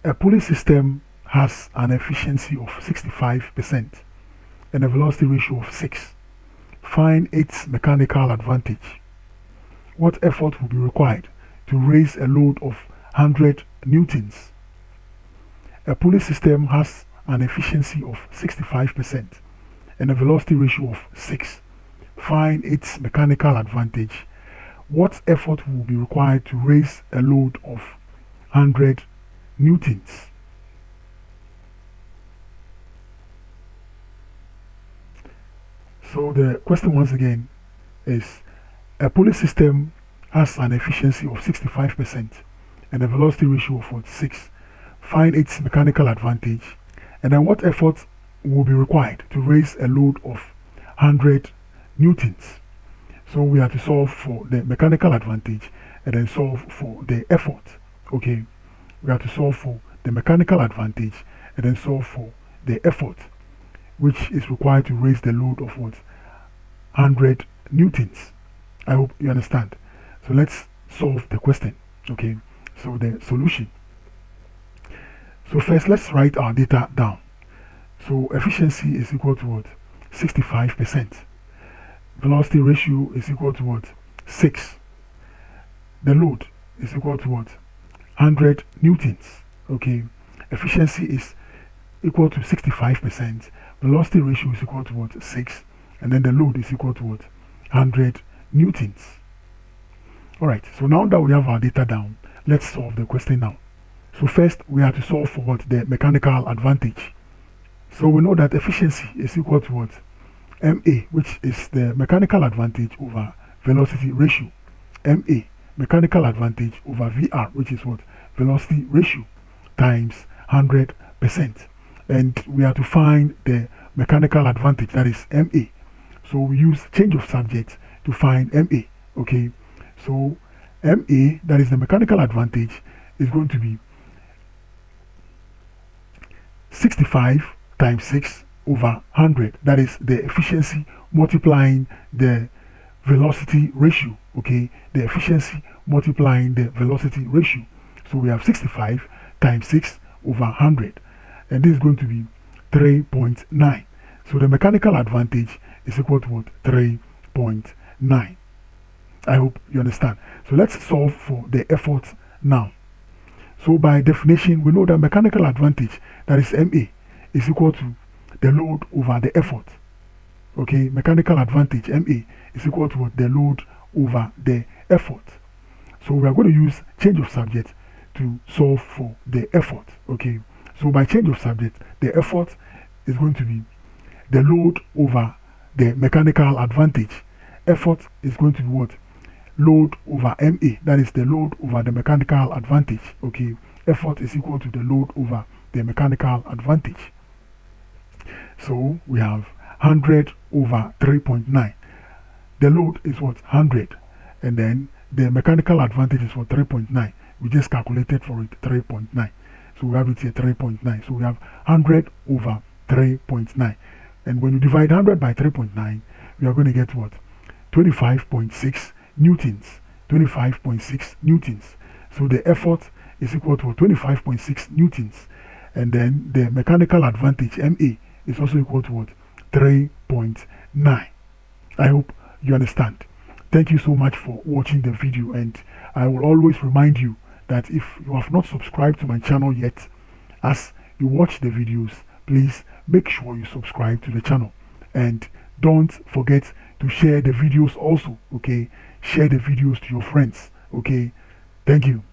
A pulley system has an efficiency of 65% and a velocity ratio of 6. Find its mechanical advantage. What effort will be required to raise a load of 100 newtons? A pulley system has an efficiency of 65% and a velocity ratio of 6. Find its mechanical advantage. What effort will be required to raise a load of 100 newtons? So the question once again is, a pulley system has an efficiency of 65% and a velocity ratio of 6. Find its mechanical advantage, and then what effort will be required to raise a load of 100 newtons. So we have to solve for the mechanical advantage and then solve for the effort. Okay, we have to solve for the mechanical advantage and then solve for the effort which is required to raise the load of 100 newtons. I hope you understand. So let's solve the question. Okay, so the solution. So first let's write our data down. So efficiency is equal to 65%. Velocity ratio is equal to 6. The load is equal to 100 newtons. Okay, efficiency is equal to 65%. Velocity ratio is equal to 6, and then the load is equal to 100 newtons. Alright, so now that we have our data down, let's solve the question now. So first we have to solve for the mechanical advantage. So we know that efficiency is equal to MA, which is the mechanical advantage over velocity ratio. MA, mechanical advantage over VR, which is velocity ratio, times 100%. And we have to find the mechanical advantage, that is MA. So we use change of subject to find MA. Okay, so MA, that is the mechanical advantage, is going to be 65 times 6 over 100. That is the efficiency multiplying the velocity ratio. Okay, the efficiency multiplying the velocity ratio. So we have 65 times 6 over 100, and this is going to be 3.9. So the mechanical advantage is equal to 3.9. I hope you understand. So let's solve for the effort now. So by definition, we know that mechanical advantage, that is MA, is equal to the load over the effort. Okay, mechanical advantage MA is equal to the load over the effort. So we are going to use change of subject to solve for the effort. Okay, so by change of subject, the effort is going to be the load over the mechanical advantage. Effort is going to be what? Load over MA, that is the load over the mechanical advantage. Okay, effort is equal to the load over the mechanical advantage. So we have 100 over 3.9. The load is 100, and then the mechanical advantage is 3.9. We just calculated for it 3.9. So we have it here 3.9. So we have 100 over 3.9. And when you divide 100 by 3.9, we are going to get 25.6 newtons. 25.6 newtons. So the effort is equal to 25.6 newtons. And then the mechanical advantage, MA, is also equal to 3.9. I hope you understand. Thank you so much for watching the video, and I will always remind you that if you have not subscribed to my channel yet, as you watch the videos, please make sure you subscribe to the channel, and don't forget to share the videos also. Okay, share the videos to your friends. Okay, thank you.